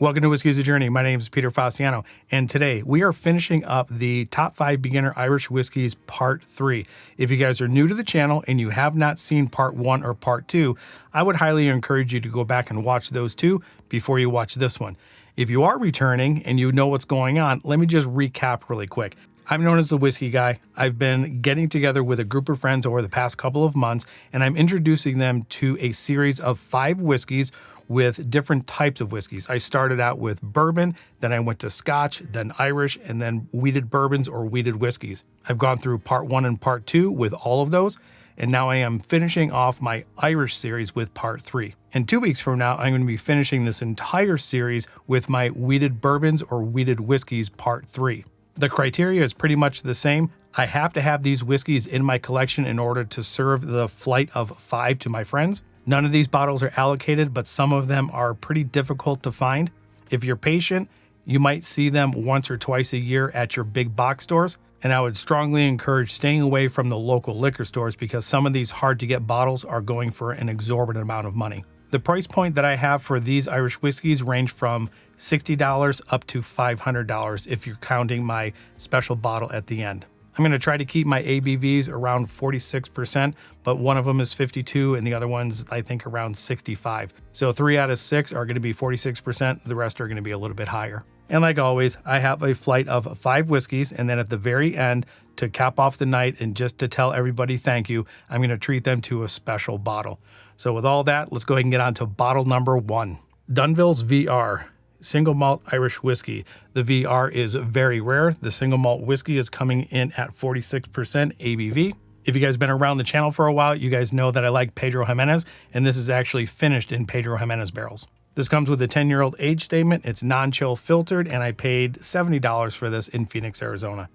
Welcome to Whiskey's a Journey. My name is Peter Fasciano, and today we are finishing up the Top 5 Beginner Irish Whiskeys Part 3. If you guys are new to the channel and you have not seen Part 1 or Part 2, I would highly encourage you to go back and watch those two before you watch this one. If you are returning and you know what's going on, let me just recap really quick. I'm known as the Whiskey Guy. I've been getting together with a group of friends over the past couple of months, and I'm introducing them to a series of 5 whiskeys with different types of whiskeys. I started out with bourbon, then I went to Scotch, then Irish, and then wheated bourbons or wheated whiskeys. I've gone through Part 1 and Part 2 with all of those, and now I am finishing off my Irish series with Part 3. And 2 weeks from now, I'm going to be finishing this entire series with my wheated bourbons or wheated whiskeys Part 3. The criteria is pretty much the same. I have to have these whiskeys in my collection in order to serve the flight of 5 to my friends. None of these bottles are allocated, but some of them are pretty difficult to find. If you're patient, you might see them once or twice a year at your big box stores, and I would strongly encourage staying away from the local liquor stores because some of these hard to get bottles are going for an exorbitant amount of money. The price point that I have for these Irish whiskeys range from $60 up to $500 if you're counting my special bottle at the end. I'm going to try to keep my ABVs around 46%, but one of them is 52 and the other one's, I think, around 65. So 3 out of 6 are going to be 46%. The rest are going to be a little bit higher. And like always, I have a flight of 5 whiskeys, and then at the very end, to cap off the night and just to tell everybody thank you, I'm going to treat them to a special bottle. So with all that, let's go ahead and get on to bottle number 1. Dunville's VR. Single malt Irish whiskey. The VR is very rare. The single malt whiskey is coming in at 46% ABV. If you guys have been around the channel for a while, you guys know that I like Pedro Jimenez, and this is actually finished in Pedro Jimenez barrels. This comes with a 10-year-old age statement. It's non-chill filtered, and I paid $70 for this in Phoenix, Arizona.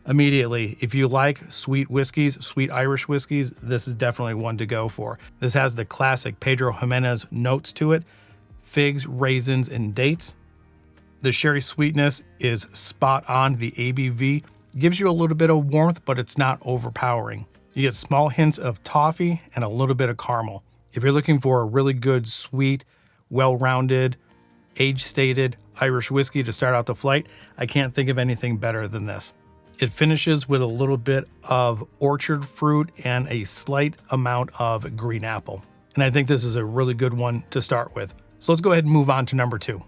Immediately, if you like sweet whiskeys, sweet Irish whiskeys, this is definitely one to go for. This has the classic Pedro Jimenez notes to it. Figs, raisins, and dates. The sherry sweetness is spot on. The ABV gives you a little bit of warmth, but it's not overpowering. You get small hints of toffee and a little bit of caramel. If you're looking for a really good, sweet, well-rounded, age-stated Irish whiskey to start out the flight, I can't think of anything better than this. It finishes with a little bit of orchard fruit and a slight amount of green apple. And I think this is a really good one to start with. So let's go ahead and move on to number 2.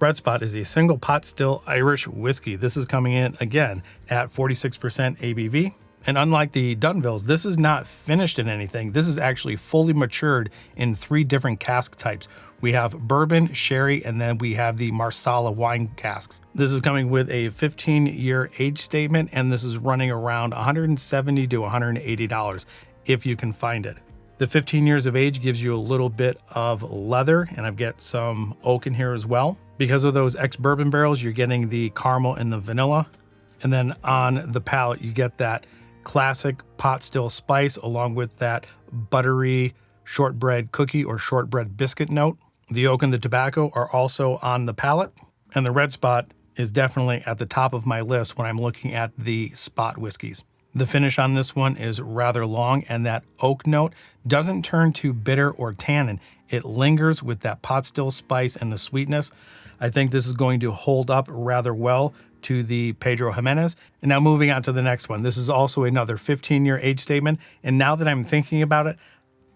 Red Spot is a single pot still Irish whiskey. This is coming in again at 46% ABV. And unlike the Dunvilles, this is not finished in anything. This is actually fully matured in 3 different cask types. We have bourbon, sherry, and then we have the Marsala wine casks. This is coming with a 15-year age statement, and this is running around $170 to $180 if you can find it. The 15 years of age gives you a little bit of leather, and I've got some oak in here as well. Because of those ex-bourbon barrels, you're getting the caramel and the vanilla. And then on the palate, you get that classic pot still spice along with that buttery shortbread cookie or shortbread biscuit note. The oak and the tobacco are also on the palate. And the Red Spot is definitely at the top of my list when I'm looking at the spot whiskeys. The finish on this one is rather long, and that oak note doesn't turn too bitter or tannin. It lingers with that pot still spice and the sweetness. I think this is going to hold up rather well to the Pedro Jimenez. And now moving on to the next one. This is also another 15-year age statement. And now that I'm thinking about it,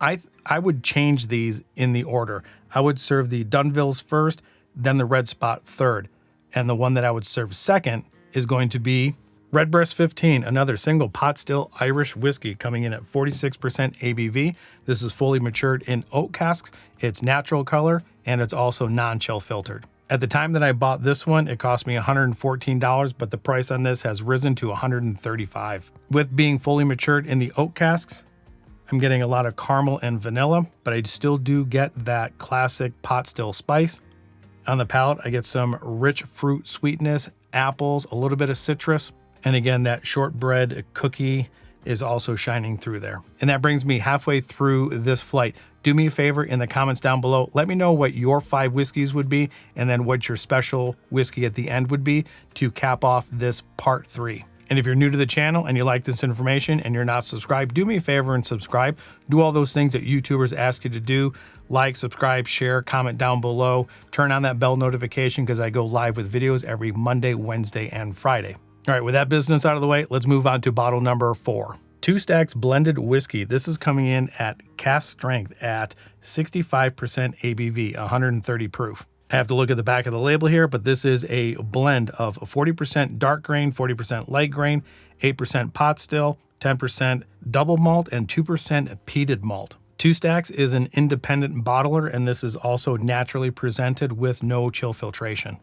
I would change these in the order. I would serve the Dunvilles first, then the Red Spot third. And the one that I would serve second is going to be Redbreast 15, another single pot still Irish whiskey coming in at 46% ABV. This is fully matured in oak casks. It's natural color, and it's also non-chill filtered. At the time that I bought this one, it cost me $114, but the price on this has risen to $135. With being fully matured in the oak casks, I'm getting a lot of caramel and vanilla, but I still do get that classic pot still spice. On the palate, I get some rich fruit sweetness, apples, a little bit of citrus. And again, that shortbread cookie is also shining through there. And that brings me halfway through this flight. Do me a favor in the comments down below. Let me know what your 5 whiskeys would be, and then what your special whiskey at the end would be to cap off this part 3. And if you're new to the channel and you like this information and you're not subscribed, do me a favor and subscribe. Do all those things that YouTubers ask you to do. Like, subscribe, share, comment down below. Turn on that bell notification because I go live with videos every Monday, Wednesday, and Friday. All right, with that business out of the way, let's move on to bottle number 4. 2 Stacks Blended Whiskey. This is coming in at cask strength at 65% ABV, 130 proof. I have to look at the back of the label here, but this is a blend of 40% dark grain, 40% light grain, 8% pot still, 10% double malt, and 2% peated malt. 2 Stacks is an independent bottler, and this is also naturally presented with no chill filtration.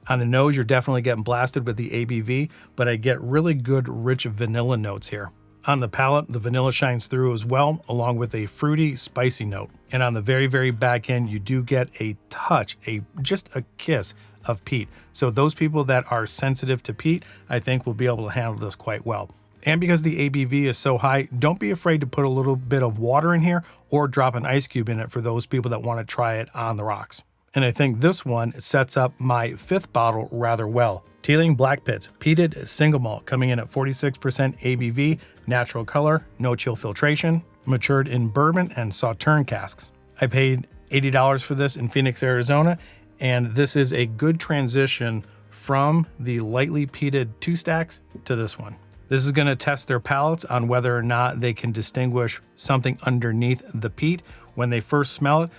On the nose, you're definitely getting blasted with the ABV, but I get really good rich vanilla notes here. On the palate, the vanilla shines through as well, along with a fruity, spicy note. And on the very, very back end, you do get a touch, just a kiss of peat. So those people that are sensitive to peat, I think will be able to handle this quite well. And because the ABV is so high, don't be afraid to put a little bit of water in here or drop an ice cube in it for those people that want to try it on the rocks. And I think this one sets up my 5th bottle rather well. Teeling Blackpitts, peated single malt, coming in at 46% ABV, natural color, no chill filtration, matured in bourbon and sauterne casks. I paid $80 for this in Phoenix, Arizona, and this is a good transition from the lightly peated 2 Stacks to this one. This is going to test their palates on whether or not they can distinguish something underneath the peat. When they first smell it,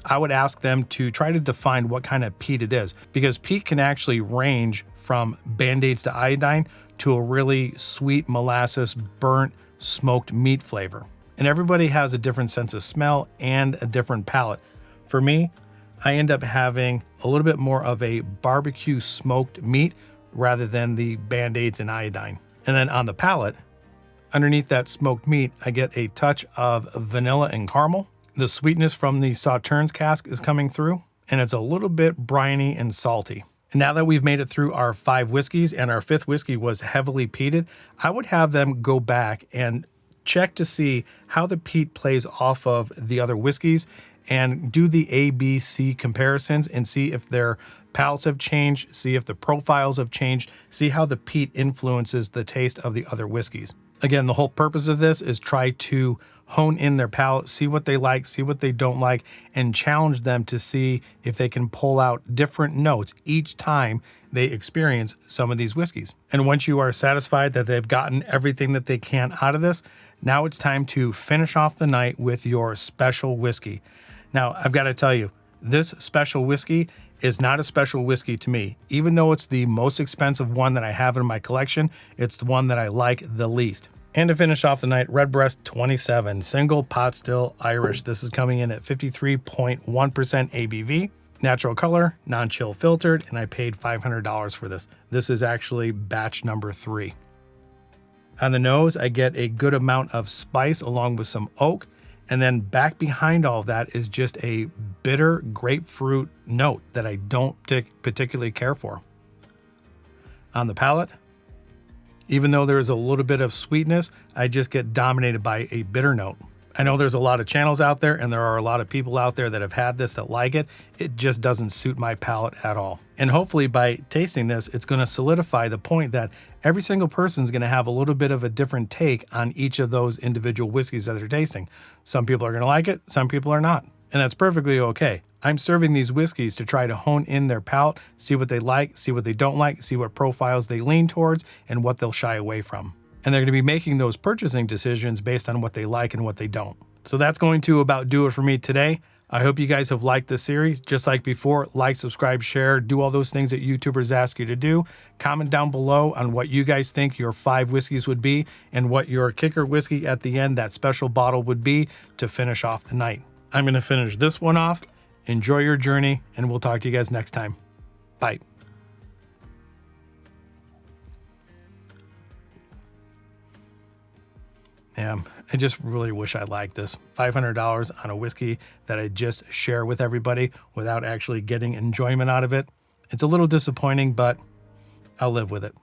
I would ask them to try to define what kind of peat it is, because peat can actually range from Band-Aids to iodine to a really sweet molasses, burnt, smoked meat flavor. And everybody has a different sense of smell and a different palate. For me, I end up having a little bit more of a barbecue smoked meat rather than the Band-Aids and iodine. And then on the palate, underneath that smoked meat, I get a touch of vanilla and caramel. The sweetness from the Sauternes cask is coming through, and it's a little bit briny and salty. And now that we've made it through our 5 whiskeys and our 5th whiskey was heavily peated, I would have them go back and check to see how the peat plays off of the other whiskeys and do the A-B-C comparisons and see if their palates have changed, see if the profiles have changed, see how the peat influences the taste of the other whiskeys. Again, the whole purpose of this is try to hone in their palate, see what they like, see what they don't like, and challenge them to see if they can pull out different notes each time they experience some of these whiskeys. And once you are satisfied that they've gotten everything that they can out of this, now it's time to finish off the night with your special whiskey. Now, I've got to tell you, this special whiskey is not a special whiskey to me. Even though it's the most expensive one that I have in my collection, it's the one that I like the least. And to finish off the night, Redbreast 27, single pot still Irish. This is coming in at 53.1% ABV, natural color, non-chill filtered, and I paid $500 for this. This is actually batch number 3. On the nose, I get a good amount of spice along with some oak. And then back behind all of that is just a bitter grapefruit note that I don't particularly care for. On the palate, even though there's a little bit of sweetness, I just get dominated by a bitter note. I know there's a lot of channels out there and there are a lot of people out there that have had this that like it. It just doesn't suit my palate at all. And hopefully by tasting this, it's going to solidify the point that every single person is going to have a little bit of a different take on each of those individual whiskeys that they're tasting. Some people are going to like it, some people are not. And that's perfectly okay. I'm serving these whiskeys to try to hone in their palate, see what they like, see what they don't like, see what profiles they lean towards, and what they'll shy away from. And they're going to be making those purchasing decisions based on what they like and what they don't. So that's going to about do it for me today. I hope you guys have liked this series. Just like before, like, subscribe, share, do all those things that YouTubers ask you to do. Comment down below on what you guys think your 5 whiskeys would be and what your kicker whiskey at the end, that special bottle, would be to finish off the night. I'm going to finish this one off. Enjoy your journey, and we'll talk to you guys next time. Bye. Yeah, I just really wish I liked this. $500 on a whiskey that I just share with everybody without actually getting enjoyment out of it. It's a little disappointing, but I'll live with it.